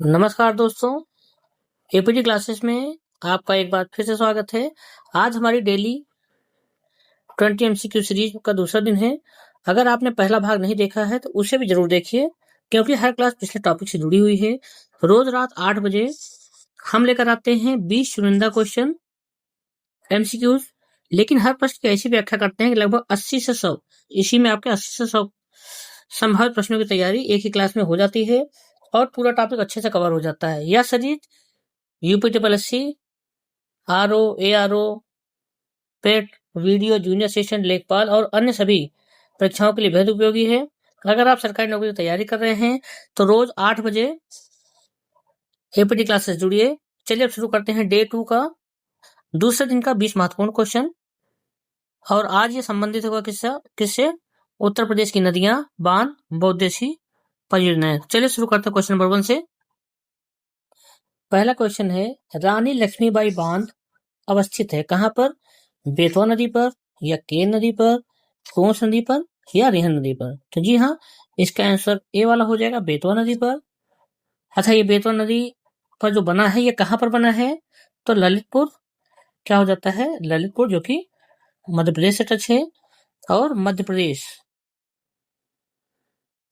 नमस्कार दोस्तों, APT classes में आपका एक बार फिर से स्वागत है। आज हमारी डेली 20 एमसीक्यू सीरीज का दूसरा दिन है। अगर आपने पहला भाग नहीं देखा है तो उसे भी जरूर देखिए, क्योंकि हर क्लास पिछले टॉपिक से जुड़ी हुई है। रोज रात 8 बजे हम लेकर आते हैं 20 चुनिंदा क्वेश्चन एमसीक्यूज, लेकिन हर प्रश्न की ऐसी व्याख्या करते हैं कि लगभग 80 से 100, इसी में आपके 80 से 100 संभावित प्रश्नों की तैयारी एक ही क्लास में हो जाती है और पूरा टॉपिक अच्छे से कवर हो जाता है। यह सीरीज यूपीटीपीएससी, आरओ, एआरओ, पेट, वीडियो, जूनियर सेशन, लेखपाल और अन्य सभी परीक्षाओं के लिए बेहद उपयोगी है। अगर आप सरकारी नौकरी की तैयारी कर रहे हैं तो रोज 8 बजे एपीटी क्लासेस जुड़िए। चलिए अब शुरू करते हैं डे 2 का दूसरे दिन का 20 महत्वपूर्ण क्वेश्चन। और आज ये संबंधित होगा किससे? उत्तर प्रदेश की नदियां, बांध, बहुउद्देशीय परियोजनाएं। चलिए शुरू करते हैं क्वेश्चन नंबर 1 से। पहला क्वेश्चन है, रानी लक्ष्मीबाई बांध अवस्थित है कहां पर? बेतवा नदी पर, या केन नदी पर, कोस नदी पर, या रिहन नदी पर? तो जी हाँ, इसका आंसर ए वाला हो जाएगा, बेतवा नदी पर। अच्छा, ये बेतवा नदी पर जो बना है ये कहां पर बना है? तो ललितपुर, क्या हो जाता है? ललितपुर, जो कि मध्य प्रदेश से टच है और मध्य प्रदेश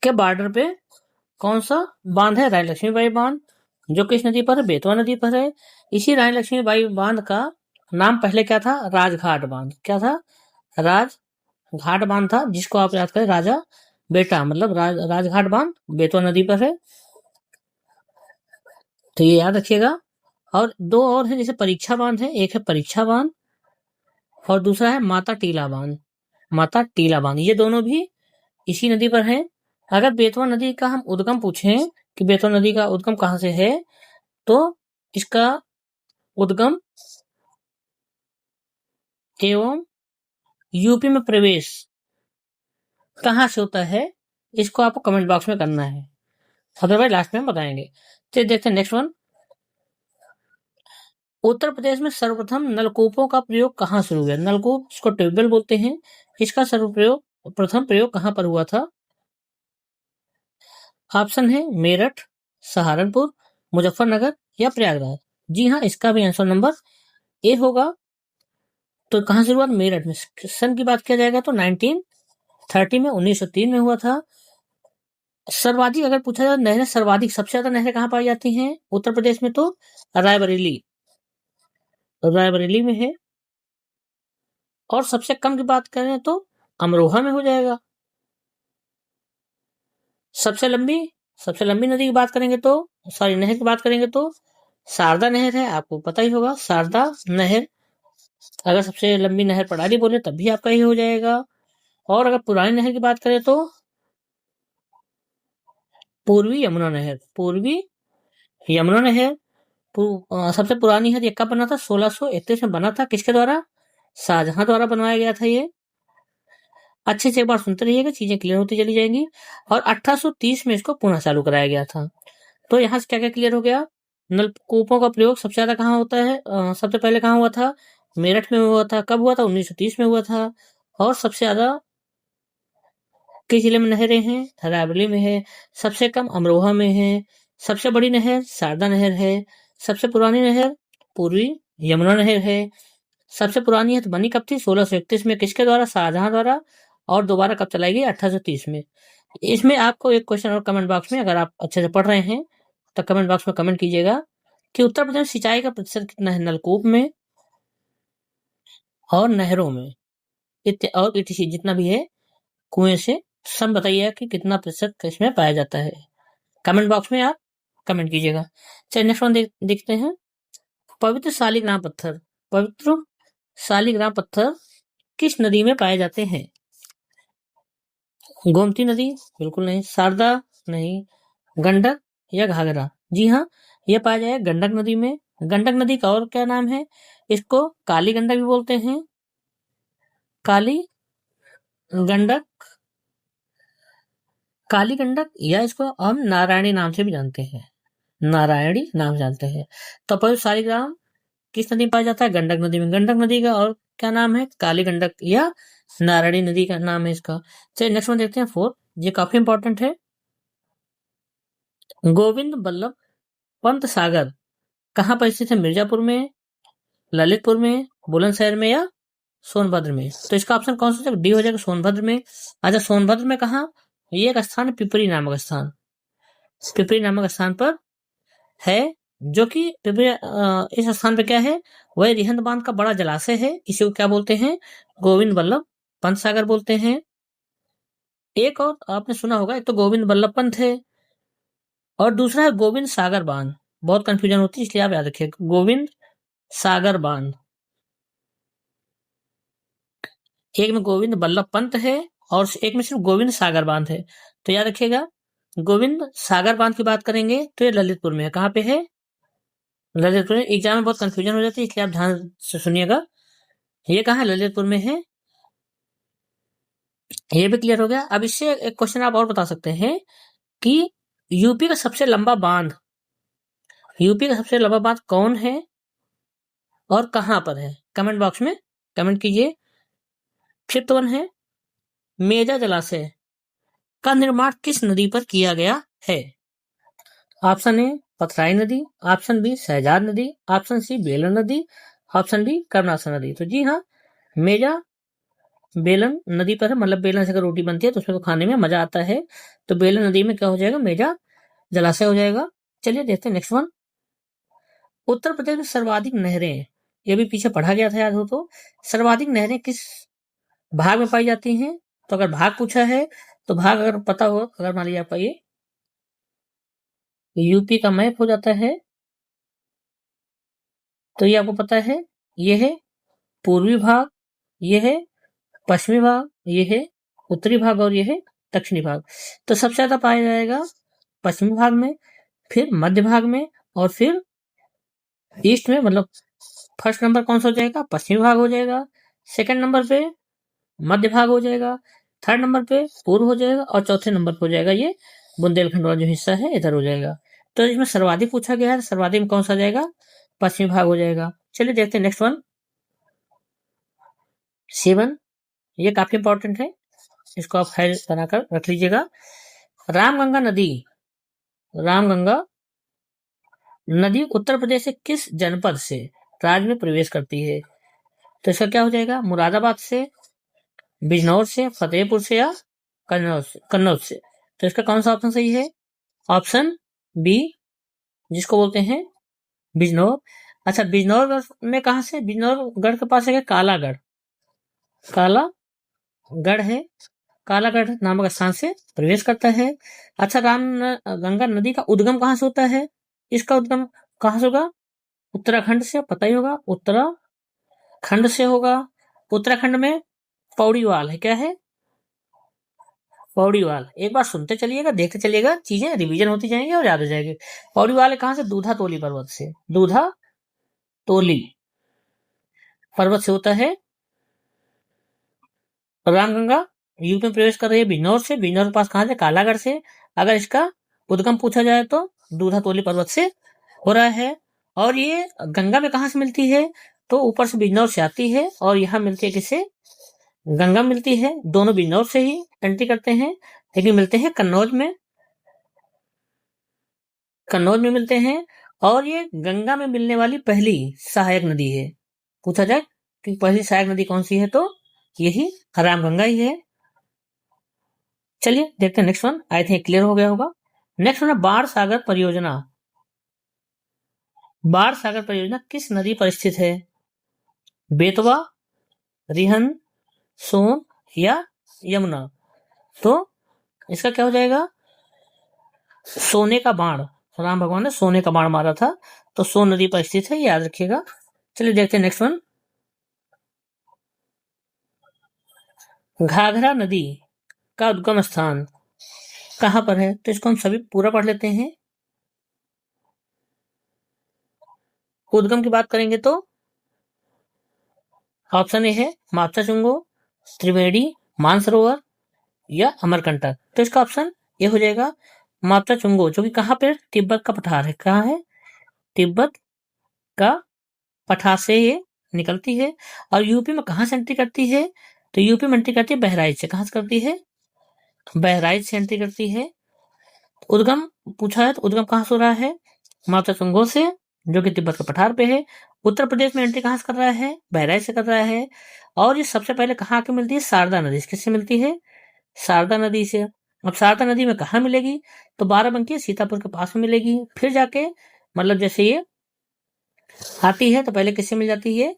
के बॉर्डर पे कौन सा बांध है? रानी लक्ष्मीबाई बांध, जो किस नदी पर है? बेतवा नदी पर है। इसी रानी लक्ष्मीबाई बांध का नाम पहले क्या था? राजघाट बांध। क्या था? राजघाट बांध था, जिसको आप याद करें राजा बेटा, मतलब राजघाट बांध बेतवा नदी पर है, तो ये याद रखिएगा। और दो और है, जैसे परीक्षा बांध है, एक है परीक्षा बांध और दूसरा है माता टीला बांध। माता टीला बांध, ये दोनों भी इसी नदी पर है। अगर बेतवा नदी का हम उद्गम पूछें कि बेतवा नदी का उद्गम कहां से है, तो इसका उद्गम एवं यूपी में प्रवेश कहां से होता है, इसको आपको कमेंट बॉक्स में करना है, अदरवाइज लास्ट में हम बताएंगे। तो देखते हैं नेक्स्ट वन। उत्तर प्रदेश में सर्वप्रथम नलकूपों का प्रयोग कहां शुरू हुआ? नलकूप, इसको ट्यूबवेल बोलते हैं। इसका प्रथम प्रयोग कहां पर हुआ था? ऑप्शन है मेरठ, सहारनपुर, मुजफ्फरनगर या प्रयागराज। जी हाँ, इसका भी आंसर नंबर ए होगा। तो कहां से हुआ? मेरठ में। सन की बात किया जाएगा तो 1930 में, 1903 में हुआ था। सर्वाधिक अगर पूछा जाए नहरें, सर्वाधिक सबसे ज्यादा नहरें कहाँ पाई जाती हैं उत्तर प्रदेश में? तो रायबरेली, रायबरेली में है। और सबसे कम की बात करें तो अमरोहा में हो जाएगा। सबसे लंबी नदी की बात करेंगे तो, सॉरी, नहर की बात करेंगे तो शारदा नहर है, आपको पता ही होगा शारदा नहर। अगर सबसे लंबी नहर प्रणाली बोले तब भी आपका ही हो जाएगा। और अगर पुरानी नहर की बात करें तो पूर्वी यमुना नहर, पूर्वी यमुना नहर सबसे पुरानी है। ये कब बना था? 1631 में बना था। किसके द्वारा? शाहजहां द्वारा बनवाया गया था ये। अच्छे से एक बार सुनते रहिएगा, चीजें क्लियर होती चली जाएंगी। और 1830 में इसको पुनः चालू कराया गया था। तो यहाँ से क्या क्या क्लियर हो गया? नलकूपों का प्रयोग सबसे ज्यादा कहाँ होता है? सबसे पहले कहाँ हुआ था? मेरठ में हुआ था। कब हुआ था? 1930 में हुआ था। और सबसे ज्यादा किस जिले में नहरें हैं? रायबरेली में है। सबसे कम अमरोहा में है। सबसे बड़ी नहर शारदा नहर है। सबसे पुरानी नहर पूर्वी यमुना नहर है। सबसे पुरानी है तो बनी कब थी? 1631 में। किसके द्वारा? शाहजहां द्वारा। और दोबारा कब चलाई गई? 1830 में। इसमें आपको एक क्वेश्चन और कमेंट बॉक्स में, अगर आप अच्छे से पढ़ रहे हैं तो कमेंट बॉक्स में कमेंट कीजिएगा कि उत्तर प्रदेश में सिंचाई का प्रतिशत कितना है नलकूप में और नहरों में, और इत्यादि जितना भी है कुएं से, सब बताइएगा कि कितना प्रतिशत इसमें पाया जाता है। कमेंट बॉक्स में आप कमेंट कीजिएगा। चलिए नेक्स्ट वन देखते हैं। पवित्र शालिग्राम पत्थर, पवित्र शालिग्राम पत्थर किस नदी में पाए जाते हैं? गोमती नदी? बिल्कुल नहीं। शारदा? नहीं। गंडक या घाघरा? जी हाँ, यह पाया जाएगा गंडक नदी में। गंडक नदी का और क्या नाम है? इसको काली गंडक भी बोलते हैं। काली गंडक, काली गंडक, या इसको हम नारायणी नाम से भी जानते हैं। नारायणी नाम जानते हैं। तो पवित्र शालिग्राम किस नदी में पाया जाता है? गंडक नदी में। गंडक नदी का और क्या नाम है? काली गंडक या नारायणी नदी का नाम है इसका। चलिए नेक्स्ट वन देखते हैं 4। ये काफी इंपॉर्टेंट है। गोविंद बल्लभ पंत सागर कहाँ पर स्थित है? मिर्जापुर में, ललितपुर में, बुलंदशहर में या सोनभद्र में? तो इसका ऑप्शन कौन सा डी हो जाएगा, सोनभद्र में। अच्छा, सोनभद्र में कहा? ये एक स्थान है पिपरी नामक स्थान, पिपरी नामक स्थान पर है, जो कि इस स्थान पे क्या है, वह रिहंद बांध का बड़ा जलाशय है। इसे को क्या बोलते हैं? गोविंद वल्लभ पंत सागर बोलते हैं। एक और आपने सुना होगा, एक तो गोविंद वल्लभ पंत है और दूसरा है गोविंद सागर बांध। बहुत कंफ्यूजन होती है, इसलिए आप याद रखिए, गोविंद सागर बांध। एक में गोविंद वल्लभ पंत है और एक में सिर्फ गोविंद सागर बांध है। तो याद रखिएगा, गोविंद सागर बांध की बात करेंगे तो ये ललितपुर में है। कहाँ पे है? ललितपुर में। एग्जाम में बहुत कंफ्यूजन हो जाती है, इसलिए आप ध्यान से सुनिएगा। ये कहाँ है? ललितपुर में है। ये भी क्लियर हो गया। अब इससे एक क्वेश्चन आप और बता सकते हैं कि यूपी का सबसे लंबा बांध, यूपी का सबसे लंबा बांध कौन है और कहां पर है? कमेंट बॉक्स में कमेंट कीजिए। फिफ्थ वन है, मेजा जलाशय का निर्माण किस नदी पर किया गया है? ऑप्शन ए पथराई नदी, ऑप्शन बी शहजाद नदी, ऑप्शन सी बेलन नदी, ऑप्शन डी कर्नासा नदी। तो जी हाँ, मेजा बेलन नदी पर है, मतलब बेलन से अगर रोटी बनती है तो उसमें तो खाने में मजा आता है। तो बेलन नदी में क्या हो जाएगा? मेजा जलाशय हो जाएगा। चलिए देखते हैं नेक्स्ट वन। उत्तर प्रदेश में सर्वाधिक नहरें, ये भी पीछे पढ़ा गया था याद हो तो, सर्वाधिक नहरें किस भाग में पाई जाती हैं? तो अगर भाग पूछा है तो भाग अगर पता हो, अगर मान लीजिए आप ये यूपी का मैप हो जाता है तो ये आपको पता है, ये है पूर्वी भाग, ये है पश्चिमी भाग, ये है उत्तरी भाग और ये है दक्षिणी भाग। तो सबसे ज्यादा पाया जाएगा पश्चिमी भाग में, फिर मध्य भाग में और फिर ईस्ट में। मतलब फर्स्ट नंबर कौन सा हो जाएगा? पश्चिमी भाग हो जाएगा, सेकंड नंबर पे मध्य भाग हो जाएगा, थर्ड नंबर पे पूर्व हो जाएगा और चौथे नंबर पे हो जाएगा ये बुंदेलखंड वाला जो हिस्सा है इधर हो जाएगा। तो इसमें सर्वाधिक पूछा गया है, सर्वाधिक में कौन सा जाएगा? पश्चिमी भाग हो जाएगा। चलिए देखते हैं नेक्स्ट वन, 7। ये काफी इंपॉर्टेंट है, इसको आप फाइल बनाकर रख लीजिएगा। रामगंगा नदी, रामगंगा नदी उत्तर प्रदेश से किस जनपद से राज्य में प्रवेश करती है? तो इसका क्या हो जाएगा? मुरादाबाद से, बिजनौर से, फतेहपुर से या कन्नौज से। तो इसका कौन सा ऑप्शन सही है? ऑप्शन बी, जिसको बोलते हैं बिजनौर। अच्छा, बिजनौर में कहा से? बिजनौरगढ़ के पास है कालागढ़, कालागढ़ है, कालागढ़ नामक स्थान से प्रवेश करता है। अच्छा, गंगा नदी का उद्गम कहाँ से होता है? इसका उद्गम कहाँ से होगा? उत्तराखंड से, पता ही होगा, उत्तराखंड से होगा। उत्तराखंड में पौड़ीवाल है, क्या है? पौड़ीवाल। एक बार सुनते चलिएगा, देखते चलिएगा, चीजें रिवीजन होती जाएंगी और याद हो जाएगी। पौड़ीवाल कहाँ से? दूधा तोली पर्वत से, दूधा तोली पर्वत से होता है। रामगंगा यूपी में प्रवेश कर रही है बिजनौर से, बिजनौर के पास कहाँ से? कालागढ़ से। अगर इसका उद्गम पूछा जाए तो दूधा तोली पर्वत से हो रहा है। और ये गंगा में कहाँ से मिलती है? तो ऊपर से बिजनौर से आती है और यहाँ मिलती है किससे? गंगा मिलती है। दोनों बिजनौर से ही एंट्री करते हैं, लेकिन मिलते हैं कन्नौज में, कन्नौज में मिलते हैं। और ये गंगा में मिलने वाली पहली सहायक नदी है। पूछा जाए कि पहली सहायक नदी कौन सी है, तो यही रामगंगा ही है। चलिए देखते हैं next one, I think clear हो गया होगा। नेक्स्ट वन है बाण सागर परियोजना। बाण सागर परियोजना किस नदी पर स्थित है? बेतवा, रिहंद, सोन या यमुना। तो इसका क्या हो जाएगा? सोने का बाण, राम भगवान ने सोने का बाण मारा था, तो सोन नदी पर स्थित है, याद रखिएगा। चलिए देखते हैं नेक्स्ट वन, घाघरा नदी का उद्गम स्थान कहां पर है? तो इसको हम सभी पूरा पढ़ लेते हैं। उद्गम की बात करेंगे तो ऑप्शन ए है मापसा चुंगो, त्रिवेणी, मानसरोवर या अमरकंटक। तो इसका ऑप्शन ये हो जाएगा मापसा चुंगो, जो कि कहाँ पे? तिब्बत का पठार है। कहाँ है? तिब्बत का पठार से ये निकलती है। और यूपी में कहाँ से एंट्री करती है? तो यूपी में एंट्री करती है बहराइच से। कहाँ से करती है? बहराइच से एंट्री करती है। उद्गम पूछा है तो उद्गम कहाँ से हो रहा है? माता तुंगो से, जो कि तिब्बत के पठार पे है। उत्तर प्रदेश में एंट्री कहाँ से कर रहा है? बहराइच से कर रहा है। और ये सबसे पहले कहाँ आके मिलती है? शारदा नदी से। किससे मिलती है? शारदा नदी से। अब शारदा नदी में कहाँ मिलेगी? तो बाराबंकी सीतापुर के पास में मिलेगी। फिर जाके मतलब जैसे ये आती है तो पहले किससे मिल जाती है?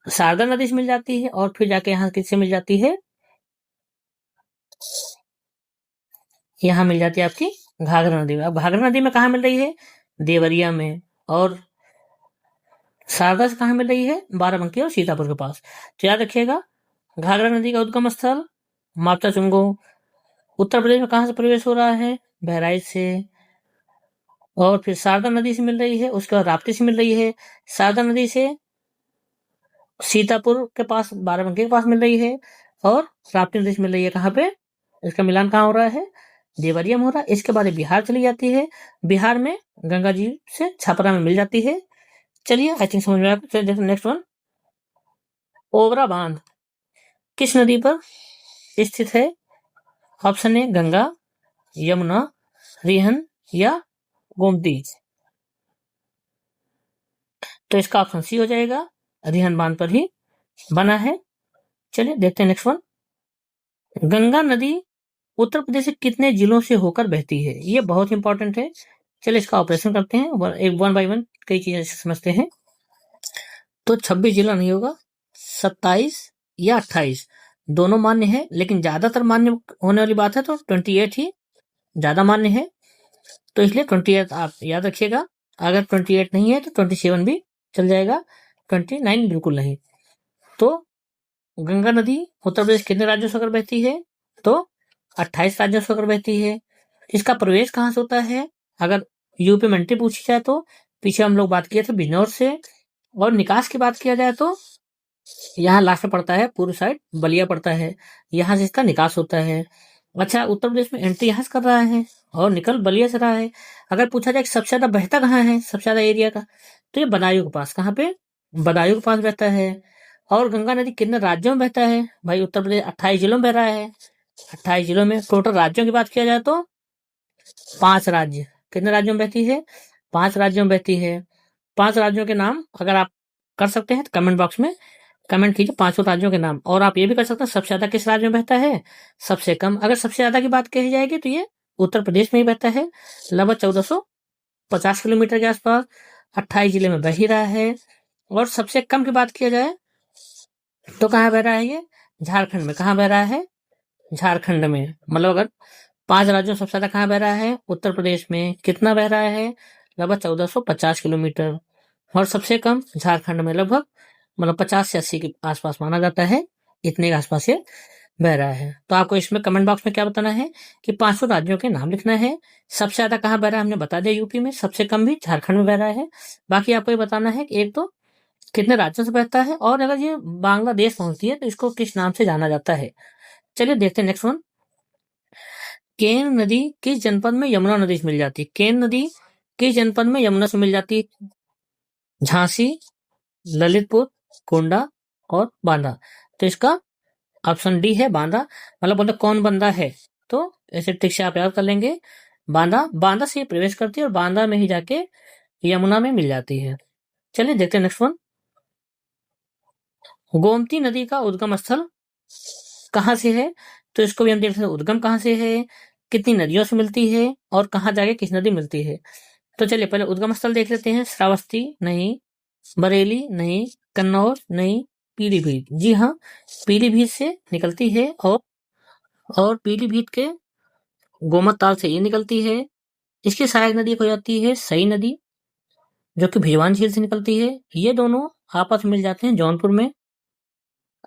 शारदा नदी से मिल जाती है, और फिर जाके यहाँ किससे मिल जाती है? यहाँ मिल जाती है आपकी घाघरा नदी में। अब घाघरा नदी में कहाँ मिल रही है? देवरिया में। और शारदा से कहाँ मिल रही है? बाराबंकी और सीतापुर के पास। तो याद रखिएगा, घाघरा नदी का उद्गम स्थल माता चुंगो। उत्तर प्रदेश में कहाँ से प्रवेश हो रहा है? बहराइच से। और फिर शारदा नदी से मिल रही है, उसके बाद राप्ती से मिल रही है। शारदा नदी से सीतापुर के पास, बाराबंकी के पास मिल रही है। और राप्ती नदी से मिल रही है कहाँ पे? इसका मिलान कहाँ हो रहा है? देवरिया में हो रहा है। इसके बाद बिहार चली जाती है। बिहार में गंगा जी से छपरा में मिल जाती है। चलिए, आई थिंक समझ में आया। चलिए देखो नेक्स्ट वन। ओबरा बांध किस नदी पर स्थित है? ऑप्शन ए गंगा, यमुना, रिहन या गोमती। तो इसका ऑप्शन सी हो जाएगा, रिहन बांध पर ही बना है। चलिए देखते हैं नेक्स्ट वन। गंगा नदी उत्तर प्रदेश के कितने जिलों से होकर बहती है? ये बहुत इंपॉर्टेंट है। चलिए इसका ऑपरेशन करते हैं, एक वन बाय वन कई चीजें समझते हैं। तो 26 जिला नहीं होगा, 27 या 28 दोनों मान्य है, लेकिन ज्यादातर मान्य होने वाली बात है तो 28 ही ज्यादा मान्य है। तो इसलिए 28 आप याद रखिएगा। अगर 28 नहीं है तो 27 भी चल जाएगा, 29 बिल्कुल नहीं। तो गंगा नदी उत्तर प्रदेश कितने राज्यों से होकर बहती है? तो 28 राज्यों से होकर बहती है। इसका प्रवेश कहाँ से होता है? अगर यूपी में एंट्री पूछी जाए तो पीछे हम लोग बात किए थे बिजनौर से। और निकास की बात किया जाए तो यहाँ लास्ट में पड़ता है, पूर्व साइड बलिया पड़ता है, यहाँ से इसका निकास होता है। अच्छा, उत्तर प्रदेश में एंट्री यहाँ से कर रहा है और निकल बलिया से रहा है। अगर पूछा जाए कि सबसे ज्यादा बहता कहाँ है, सबसे ज्यादा एरिया का, तो ये बदायूं के पास। कहाँ पे? बदायूं के पास बहता है। और गंगा नदी कितने राज्यों में बहता है? भाई उत्तर प्रदेश 28 जिलों में बह रहा है। 28 जिलों में टोटल राज्यों की बात किया जाए तो 5 राज्य। कितने राज्यों में बहती है? 5 राज्यों में बहती है। 5 राज्यों के नाम अगर आप कर सकते हैं तो कमेंट बॉक्स में कमेंट कीजिए 5 राज्यों के नाम। और आप ये भी कर सकते हैं सबसे ज्यादा किस राज्य में बहता है, सबसे कम। अगर सबसे ज्यादा की बात कही जाएगी तो ये उत्तर प्रदेश में ही बहता है, लगभग 1450 किलोमीटर के आसपास। 28 जिले में बह ही रहा है। और सबसे कम की बात किया जाए तो कहाँ बह रहा है ये? झारखंड में। कहाँ बह रहा है? झारखंड में। मतलब अगर 5 राज्यों में सबसे ज्यादा कहाँ बह रहा है? उत्तर प्रदेश में। कितना बह रहा है? लगभग 1450 किलोमीटर। और सबसे कम झारखंड में, लगभग मतलब 50 से 80 के आसपास माना जाता है, इतने के आसपास ये बह रहा है। तो आपको इसमें कमेंट बॉक्स में क्या बताना है कि 500 राज्यों के नाम लिखना है। सबसे ज्यादा कहाँ बह रहा है हमने बता दिया, यूपी में। सबसे कम भी झारखंड में बह रहा है। बाकी आपको ये बताना है कि एक तो कितने राज्यों से बहता है, और अगर ये बांग्लादेश पहुंचती है तो इसको किस नाम से जाना जाता है। चलिए देखते हैं नेक्स्ट वन। केन नदी किस जनपद में यमुना नदी से मिल जाती है? केन नदी किस जनपद में यमुना से मिल जाती है? झांसी, ललितपुर, गोंडा और बांदा। तो इसका ऑप्शन डी है बांदा। मतलब बोलते कौन बंदा है, तो ऐसे ट्रिक से आप याद कर लेंगे। बांदा, बांदा से प्रवेश करती है और बांदा में ही जाके यमुना में मिल जाती है। चलिए देखते हैं नेक्स्ट वन। गोमती नदी का उद्गम स्थल कहाँ से है? तो इसको भी हम देख सकते हैं, उद्गम कहाँ से है, कितनी नदियों से मिलती है, और कहाँ जाके किस नदी मिलती है। तो चलिए पहले उद्गम स्थल देख लेते हैं। श्रावस्ती नहीं, बरेली नहीं, कन्नौज नहीं, पीलीभीत। जी हाँ, पीलीभीत से निकलती है। और पीलीभीत के गोमत ताल से ये निकलती है। इसकी सहायक नदी हो जाती है सई नदी, जो कि भिजवान झील से निकलती है। ये दोनों आपस में मिल जाते हैं जौनपुर में।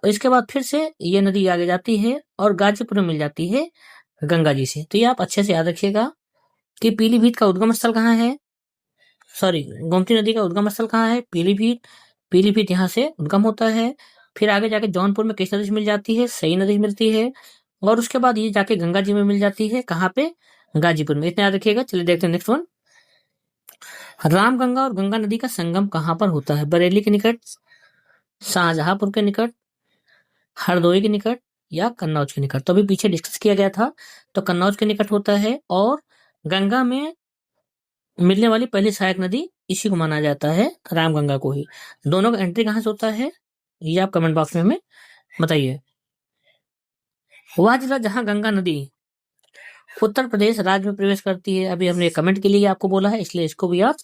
इसके बाद फिर से ये नदी आगे जाती है और गाजीपुर में मिल जाती है गंगा जी से। तो ये आप अच्छे से याद रखिएगा कि पीलीभीत का उद्गम स्थल कहाँ है, सॉरी गोमती नदी का उद्गम स्थल कहाँ है? पीलीभीत। पीलीभीत यहाँ से उद्गम होता है। फिर आगे जाके जौनपुर में किस नदी से मिल जाती है? सई नदी से मिलती है। और उसके बाद ये जाके गंगा जी में मिल जाती है। कहाँ पे? गाजीपुर में। इतना याद रखिएगा। चलिए देखते हैं नेक्स्ट वन। रामगंगा और गंगा नदी का संगम कहाँ पर होता है? बरेली के निकट, शाहजहांपुर के निकट, हरदोई के निकट या कन्नौज के निकट। तो अभी पीछे डिस्कस किया गया था, तो कन्नौज के निकट होता है। और गंगा में मिलने वाली पहली सहायक नदी इसी को माना जाता है, रामगंगा को ही। दोनों का एंट्री कहाँ से होता है ये आप कमेंट बॉक्स में हमें बताइए। वह जिला जहां गंगा नदी उत्तर प्रदेश राज्य में प्रवेश करती है, अभी हमने कमेंट के लिए आपको बोला है, इसलिए इसको भी आप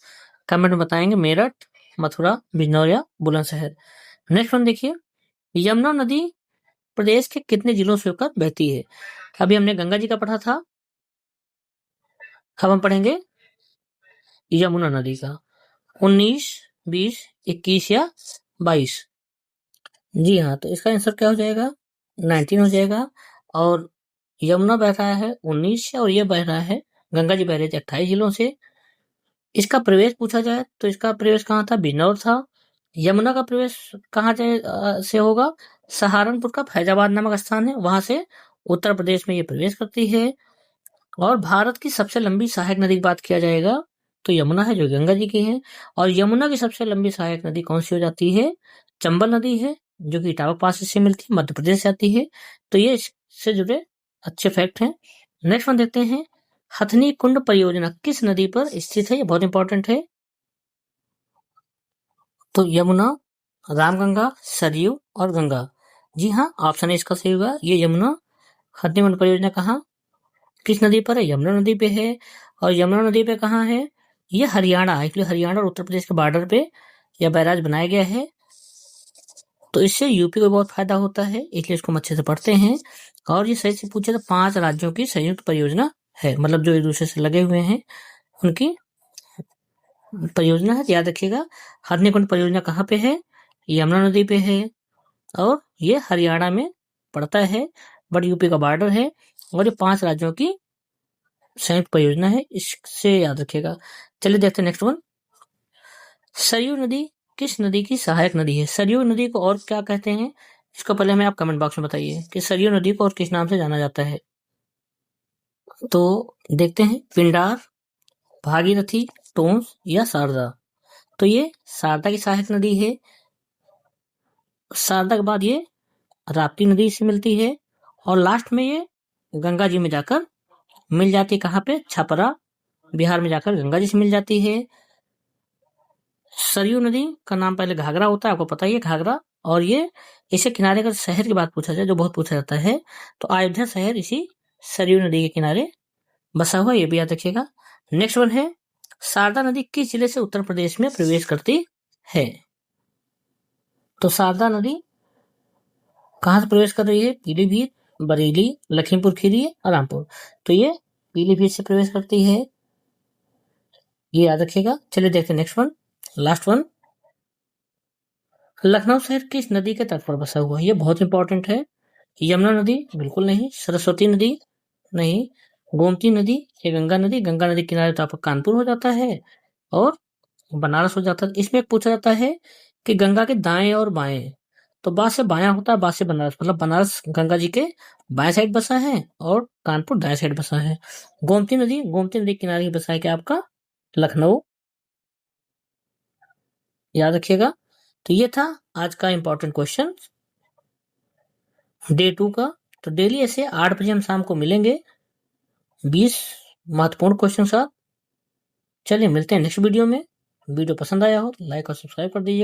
कमेंट में बताएंगे। मेरठ, मथुरा, बिजनौर या बुलंदशहर। नेक्स्ट वन देखिए, यमुना नदी प्रदेश के कितने जिलों से होकर बहती है? अभी हमने गंगा जी का पढ़ा था, अब हम पढ़ेंगे यमुना नदी का। 19, 20, 21 या 22? जी हाँ, तो इसका आंसर क्या हो जाएगा? 19 हो जाएगा। और यमुना बह रहा है 19 से, और ये बह रहा है, गंगा जी बह रही थी 28 जिलों से। इसका प्रवेश पूछा जाए तो इसका प्रवेश कहाँ था? बिजनौर था। यमुना का प्रवेश कहाँ से होगा? सहारनपुर का फैजाबाद नामक स्थान है, वहां से उत्तर प्रदेश में ये प्रवेश करती है। और भारत की सबसे लंबी सहायक नदी की बात किया जाएगा तो यमुना है, जो गंगा जी की है। और यमुना की सबसे लंबी सहायक नदी कौन सी हो जाती है? चंबल नदी है, जो कि इटावा पास से मिलती है, मध्य प्रदेश से आती है। तो ये इससे जुड़े अच्छे फैक्ट हैं। नेक्स्ट वन देखते हैं, हथनी कुंड परियोजना किस नदी पर स्थित है? ये बहुत इंपॉर्टेंट है। तो यमुना, रामगंगा, सरयू और गंगा। जी हाँ, ऑप्शन है इसका सही होगा। ये यमुना हथनी कुंड परियोजना कहाँ, किस नदी पर है? यमुना नदी पे है। और यमुना नदी पे कहाँ है? ये हरियाणा है, इसलिए हरियाणा और उत्तर प्रदेश के बॉर्डर पे यह बैराज बनाया गया है। तो इससे यूपी को बहुत फायदा होता है, इसलिए इसको हम अच्छे से पढ़ते हैं। और ये सही से पूछे तो 5 राज्यों की संयुक्त परियोजना है, मतलब जो एक दूसरे से लगे हुए हैं उनकी परियोजना है। याद रखिएगा, हथनी कुंड परियोजना कहाँ पे है? यमुना नदी पे है, और ये हरियाणा में पड़ता है, बट यूपी का बॉर्डर है। और ये 5 राज्यों की संयुक्त परियोजना है, इससे याद रखिएगा। चलिए देखते हैं नेक्स्ट वन, सरयू नदी किस नदी की सहायक नदी है? सरयू नदी को और क्या कहते हैं? इसको पहले हमें आप कमेंट बॉक्स में बताइए कि सरयू नदी को और किस नाम से जाना जाता है। तो देखते हैं, पिंडार, भागीरथी, टोंस या शारदा। तो ये शारदा की सहायक नदी है। शारदा के बाद ये राप्ती नदी से मिलती है, और लास्ट में ये गंगा जी में जाकर मिल जाती है। कहाँ पे? छपरा, बिहार में जाकर गंगा जी से मिल जाती है। सरयू नदी का नाम पहले घाघरा होता है, आपको पता ही है घाघरा। और ये इसे किनारे का शहर की बात पूछा जाए, जो बहुत पूछा जाता है, तो अयोध्या शहर इसी सरयू नदी के किनारे बसा हुआ, ये भी याद रखिएगा। नेक्स्ट वन है, शारदा नदी किस जिले से उत्तर प्रदेश में प्रवेश करती है? तो शारदा नदी कहाँ से प्रवेश कर रही है? पीलीभीत, बरेली, लखीमपुर खीरी और रामपुर। तो ये पीलीभीत से प्रवेश करती है, ये याद रखिएगा। चलिए देखते हैं next one, last one, Lucknow शहर किस नदी के तट पर बसा हुआ है? ये बहुत इंपॉर्टेंट है। यमुना नदी बिल्कुल नहीं, सरस्वती नदी नहीं, गोमती नदी या गंगा नदी। गंगा नदी किनारे तो आपका कानपुर हो जाता है और बनारस हो जाता है। इसमें पूछा जाता है कि गंगा के दाएं और बाएं, तो बा से बायां होता है, बा से बनारस, मतलब बनारस गंगा जी के बाएं साइड बसा है और कानपुर दाएं साइड बसा है। गोमती नदी किनारे बसा है क्या आपका? लखनऊ, याद रखिएगा। तो ये था आज का इंपॉर्टेंट क्वेश्चन डे 2 का। तो डेली ऐसे 8 बजे हम शाम को मिलेंगे 20 महत्वपूर्ण क्वेश्चन साथ। चलिए मिलते हैं नेक्स्ट वीडियो में। वीडियो पसंद आया हो तो लाइक और सब्सक्राइब कर दीजिए।